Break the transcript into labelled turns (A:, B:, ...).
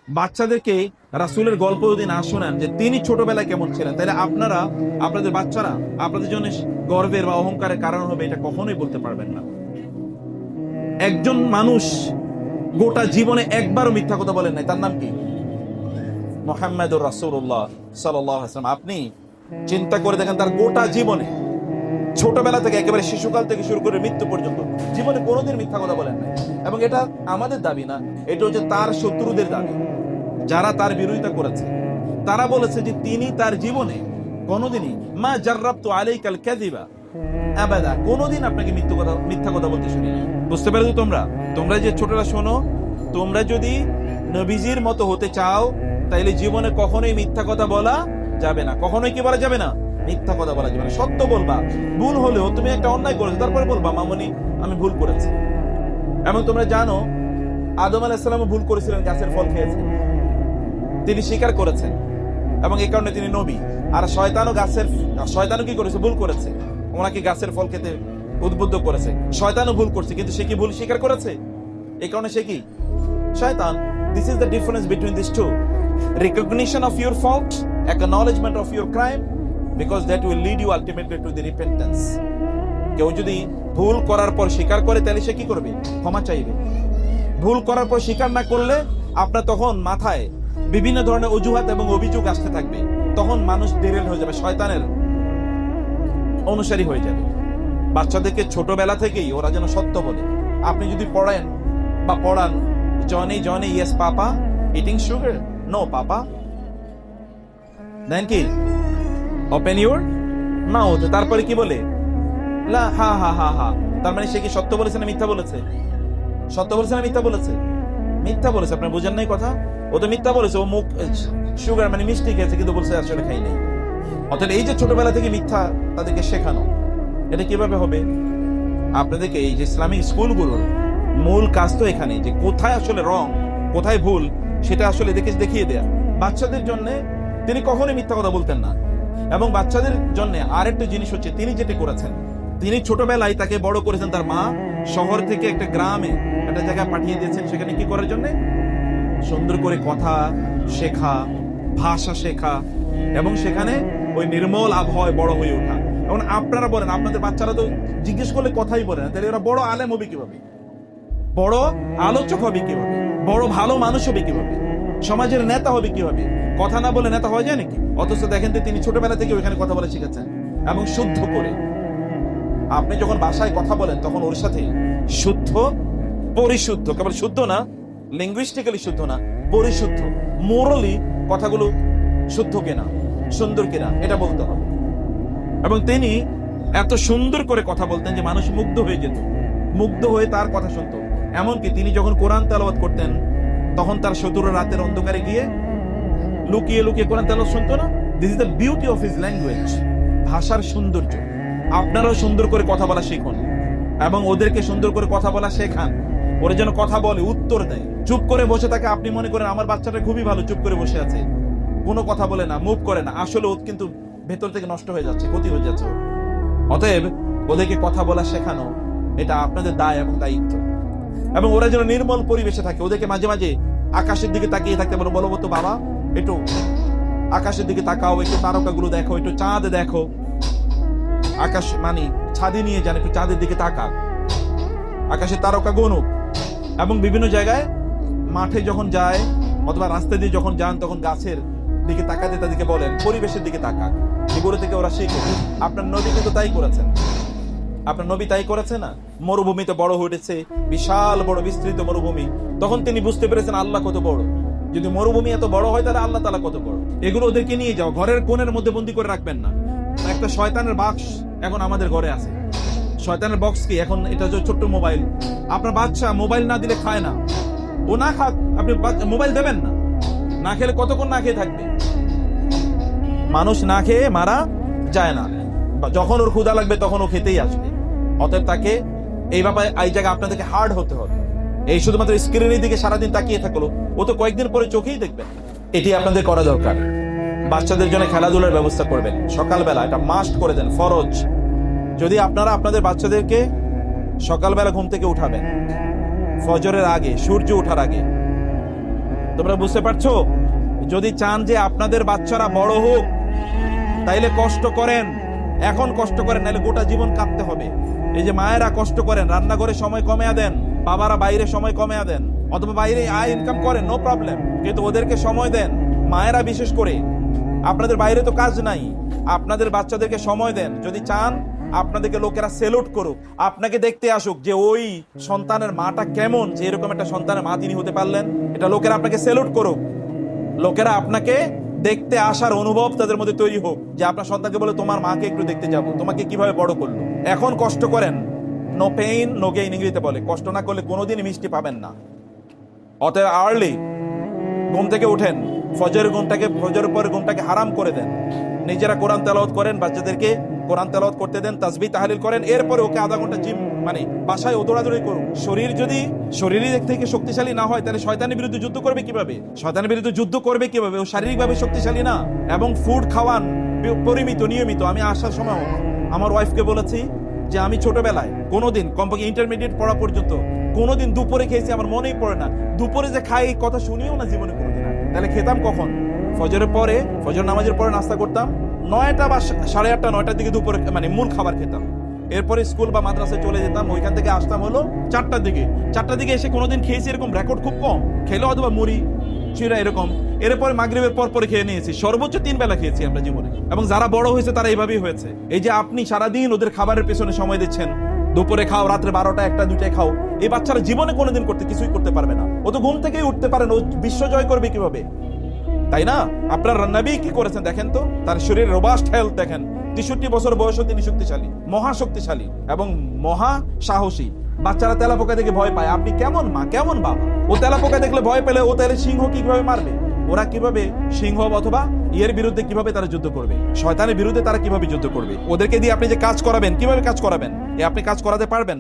A: বাচ্চাদেরকে রাসূলের গল্প যদি না শোনান যে তিনি ছোটবেলায় কেমন ছিলেন, তাহলে আপনারা, আপনাদের বাচ্চারা আপনাদের জন্য গর্বের বা অহংকারের কারণ হবে, এটা কখনোই বলতে পারবেন না। একজন মানুষ গোটা জীবনে একবারও মিথ্যা কথা বলেন নাই, তার নাম কি? মুহাম্মাদুর রাসূলুল্লাহ সাল্লাল্লাহু আলাইহি ওয়াসাল্লাম। আপনি চিন্তা করে দেখেন, তার গোটা জীবনে, ছোটবেলা থেকে একেবারে শিশুকাল থেকে শুরু করে মৃত্যু পর্যন্ত জীবনে কোনোদিন মিথ্যা কথা বলেন নাই। এবং এটা আমাদের দাবি না, এটা হচ্ছে তার শত্রুদের দাবি, যারা তার বিরোধিতা করেছে। তারা বলেছে যে তিনি তার জীবনে কোনোদিনই মা জাররাবতু আলাইকাল কাযিবা আবাদা, কোনোদিন আপনাকে মিথ্যা কথা বলতে শুনিনি। বুঝতে পেরেছো তোমরা? তোমরা যে ছোটরা শোনো, তোমরা যদি নবীজির মতো হতে চাও তাইলে জীবনে কখনোই মিথ্যা কথা বলা যাবে না। কখনোই কি বলা যাবে না? মিথ্যা কথা বলা যাবে না। সত্য বলবা। ভুল হলেও তুমি একটা অন্যায় করেছো, তারপরে বলবা মামনি আমি ভুল করেছি। এবং তোমরা জানো আদম আলাইহিস সালামও ভুল করেছিলেন, গাছের ফল খেয়েছেন, তিনি স্বীকার করেছেন এবং এই কারণে তিনি নবী। আর শয়তানও কি করেছে? ভুল করেছে, ওনাকে গাছের ফল খেতে উদ্বুদ্ধ করেছে। শয়তানও ভুল করছে, কিন্তু সে কি ভুল স্বীকার করেছে? এই কারণে সে কি? শয়তান। This is the difference between these two. Recognition of your fault, acknowledgement of your crime, because that will lead you ultimately to the repentance. কেউ যদি ভুল করার পর স্বীকার করে তাহলে সে কি করবে? ক্ষমা চাইবে। ভুল করার পর স্বীকার না করলে আপনার তখন মাথায় বিভিন্ন ধরনের অজুহাত এবং অভিযোগ আসতে থাকবে। তখন মানুষ ডেরেল হয়ে যাবে, শয়তানের অনুসারী হয়ে যাবে। বাচ্চাদেরকে ছোটবেলা থেকেই ওরা যেন সত্য বলে। আপনি যদি পড়ান Johnny Johnny yes papa eating sugar, no papa, then কি ওপেন ইউর মাউথ, তারপরে কি বলে? লা হা হা হা হা। তার মানে সে কি সত্য বলেছে না মিথ্যা বলেছে? সত্য বলেছে না মিথ্যা বলেছে? মিথ্যা বলেছে। আপনার বুঝেন নাই কথা? ও তো মিথ্যা বলেছে, ও মুখ সুগার মানে মিষ্টি খেয়েছে, কিন্তু বলছে আসলে খাই নাই। অর্থাৎ এই যে ছোটবেলা থেকে মিথ্যা তাদেরকে শেখানো, এটা কিভাবে হবে? আপনাদেরকে এই যে ইসলামিক স্কুলগুলোর মূল কাজ তো এখানে, যে কোথায় আসলে রং কোথায় ভুল সেটা আসলে দেখিয়ে দেয়া। বাচ্চাদের জন্য তিনি কখনোই মিথ্যা কথা বলতেন না। এবং বাচ্চাদের জন্য আরেকটা জিনিস হচ্ছে, তিনি যেটা করেছেন, তিনি ছোটবেলায় তাকে বড় করেছেন তার মা, শহর থেকে একটা গ্রামে একটা জায়গায় পাঠিয়ে দিয়েছেন। সেখানে কি করার জন্য? সুন্দর করে কথা শেখা, ভাষা শেখা, এবং সেখানে ওই নির্মল আবহাওয়ায় বড় হয়ে ওঠা। এখন আপনারা বলেন, আপনাদের বাচ্চারা তো জিজ্ঞেস করলে কথাই বলে না, তাহলে ওরা বড় আলেম হবে কিভাবে? বড় আলোচক হবে কিভাবে? বড় ভালো মানুষ হবে কিভাবে? সমাজের নেতা হবে কিভাবে? কথা না বলে নেতা হওয়া যায় নাকি? অথচ দেখেন তো তিনি ছোটবেলা থেকে ওইখানে কথা বলে শিখেছেন, এবং শুদ্ধ করে। আপনি যখন বাসায় কথা বলেন তখন ওর সাথে শুদ্ধ, পরিশুদ্ধ, কেবল শুদ্ধ না, লিঙ্গুইস্টিক্যালি শুদ্ধ না, পরিশুদ্ধ, মোরালি কথাগুলো শুদ্ধ কিনা, সুন্দর কিনা, এটা বলতে হবে। এবং তিনি এত সুন্দর করে কথা বলতেন যে মানুষ মুগ্ধ হয়ে যেত, মুগ্ধ হয়ে তার কথা শুনত। এমনকি তিনি যখন কোরআন তেলাওয়াত করতেন তখন তার শত্রুরা রাতের অন্ধকারে গিয়ে লুকিয়ে লুকিয়ে কোরআন তেলাওয়াত শুনতো না। This is the beauty of his language, ভাষার সৌন্দর্য। আপনারাও সুন্দর করে কথা বলা শিখুন এবং ওদেরকে সুন্দর করে কথা বলা শেখান। ওরা যেন কথা বলে, উত্তর দেয়। চুপ করে বসে থাকে, আপনি মনে করেন আমার বাচ্চাটা খুবই ভালো, চুপ করে বসে আছে, কোনো কথা বলে না, মুভ করে না, আসলে ও কিন্তু ভেতর থেকে নষ্ট হয়ে যাচ্ছে, ক্ষতি হয়ে যাচ্ছে। অতএব ওদেরকে কথা বলা শেখানো এটা আপনাদের দায় এবং দায়িত্ব। এবং ওরা যেন নির্মল পরিবেশে থাকে। ওদেরকে মাঝে মাঝে আকাশের দিকে তাকিয়ে থাকতে বলো তো বাবা একটু আকাশের দিকে তাকাও, একটু তারকাগুলো দেখো, একটু চাঁদ দেখো। আকাশ মানে ছাদে নিয়ে যান, একটু চাঁদের দিকে তাকাক, আকাশে তারকা গনুক। এবং বিভিন্ন জায়গায় মাঠে যখন যায় অথবা রাস্তা দিয়ে যখন যান তখন গাছের দিকে তাকাতে তাদেরকে বলেন পরিবেশের দিকে তাকাক। এগুলো থেকে ওরা শিখে। আপনার নবী কিন্তু তাই করেছেন। আপনার নবী তাই করেছে না? মরুভূমিতে বড় হয়ে উঠেছে, বিশাল বড় বিস্তৃত মরুভূমি। তখন তিনি বুঝতে পেরেছেন আল্লাহ কত বড়। যদি মরুভূমি এত বড় হয় তাহলে আল্লাহ তাআলা কত বড়। এগুলো ওদেরকে নিয়ে যাও, ঘরের কোণের মধ্যে বন্দি করে রাখবেন না। একটা শয়তানের বাক্স এখন আমাদের ঘরে আছে। শয়তানের বক্স কি? এখন এটা যে ছোট্ট মোবাইল। আপনার বাচ্চা মোবাইল না দিলে খায় না, ও না খাক, আপনি মোবাইল দেবেন না। না খেলে কতক্ষণ না খেয়ে থাকবে? মানুষ না খেয়ে মারা যায় না, যখন ওর ক্ষুধা লাগবে তখন ও খেতেই আসবে। অতএব তাকে এই ব্যাপারে এই জায়গায় আপনাদেরকে হার্ড হতে হবে। এই শুধুমাত্র স্ক্রিনের দিকে সারাদিন তাকিয়ে থাকলো, ও তো কয়েকদিন পরে চোখেই দেখবে। এটি আপনাদের করা দরকার। বাচ্চাদের জন্য খেলাধুলার ব্যবস্থা করবেন সকালবেলা, এটা মাস্ট করে দেন, ফরজ। যদি আপনারা আপনাদের বাচ্চাদেরকে সকালবেলা ঘুম থেকে উঠাবেন, ফজরের আগে, সূর্য ওঠার আগে, তোমরা বুঝতে পারছো? যদি চান যে আপনাদের বাচ্চারা বড় হোক, তাইলে কষ্ট করেন, এখন কষ্ট করেন, নাহলে গোটা জীবন কাঁদতে হবে। এই যে মায়েরা কষ্ট করেন, রান্নাঘরে সময় কমে দেন, বাবারা বাইরে সময় কমে দেন, অথবা বাইরে আয় ইনকাম করেন, নো প্রবলেম, কিন্তু ওদেরকে সময় দেন। মায়েরা বিশেষ করে, আপনাদের বাইরে তো কাজ নাই, আপনাদের বাচ্চাদেরকে সময় দেন। যদি চান আপনাদেরকে লোকেরা সেলুট করুক, আপনাকে দেখতে আসুক যে ওই সন্তানের মাটা কেমন, যে এরকম একটা সন্তানের মা তিনি হতে পারলেন, এটা লোকেরা আপনাকে সেলুট করুক। লোকেরা আপনাকে দেখতে আসার অনুভব তাদের মধ্যে তৈরি হোক, যে আপনার সন্তানকে বলে তোমার মাকে একটু দেখতে যাব, তোমাকে কিভাবে বড় করলো। এখন কষ্ট করেন, নো পেইন নো গেইন ইংরেজিতে বলে। কষ্ট না করলে কোনোদিন মিষ্টি পাবেন না। অতএব আর্লি ঘুম থেকে উঠেন, ফজরের পরে ঘুমটাকে হারাম করে দেন। নিজেরা কোরআন তেলাওয়াত করেন, বাচ্চাদেরকে কোরআন তেলাওয়াত করতে দেন, তাসবিহ তাহলিল করেন। এরপরে ওকে আধা ঘন্টা জিম মানে বাসায় দৌড়াদৌড়ি করুন। যদি শরীরের দিক থেকে শক্তিশালী না হয়, তাহলে শয়তানের বিরুদ্ধে যুদ্ধ করবে কিভাবে? শয়তানের বিরুদ্ধে যুদ্ধ করবে কিভাবে? ও শারীরিকভাবে শক্তিশালী না। এবং ফুড খাওয়ান পরিমিত, নিয়মিত। আমি আসার সময় আমার ওয়াইফকে বলেছি যে আমি ছোটবেলায় কোনোদিন, কমপক্ষে ইন্টারমিডিয়েট পড়া পর্যন্ত, কোনোদিন দুপুরে খেয়েছি আমার মনেই পড়ে না। দুপুরে যে খাই এই কথা শুনিও না জীবনে কোনোদিন। তাহলে খেতাম কখন? ফজরের পরে, ফজর নামাজের পরে নাস্তা করতাম, 9টা বা 8:30 9টার দিকে দুপুরে মানে মূল খাবার খেতাম। এরপরে স্কুল বা মাদ্রাসায় চলে যেতাম, ওইখান থেকে আসতাম হলো 4টার দিকে। 4টার দিকে এসে কোনোদিন খেয়েছি এরকম রেকর্ড খুব কম, খেলে অথবা মুড়ি চিরা এরকম। এরপরে মাগরিবের পর খেয়ে নিয়েছি, সর্বোচ্চ 3 বেলা খেয়েছি আমরা জীবনে। এবং যারা বড় হয়েছে তারা এইভাবেই হয়েছে। এই যে আপনি সারাদিন ওদের খাবারের পেছনে সময় দিচ্ছেন, দুপুরে খাও, রাত্রে 12টা 1টা 2টায় খাও, এই বাচ্চারা জীবনে কোনোদিন কিছুই করতে পারবে না। ও তো ঘুম থেকেই উঠতে পারে না, ও বিশ্ব জয় করবে কিভাবে? তাই না? আপনার নবী কি করেছেন দেখেন তো, তার শরীরের রোবাস্ট হেলথ দেখেন। 63 বছর বয়সে তিনি শক্তিশালী, মহাশক্তিশালী এবং মহা সাহসী। বাচ্চারা তেলাপোকা দেখে ভয় পায়। আপনি কেমন মা, কেমন বাবা? ও তেলাপোকা দেখলে ভয় পেলে ও তাহলে সিংহ কিভাবে মারবে? ওরা কিভাবে সিংহ অথবা এর বিরুদ্ধে কিভাবে তারা যুদ্ধ করবে? শয়তানের বিরুদ্ধে তারা কিভাবে যুদ্ধ করবে? ওদেরকে দিয়ে আপনি যে কাজ করাবেন, কিভাবে কাজ করাবেন? আপনি কাজ করাতে পারবেন?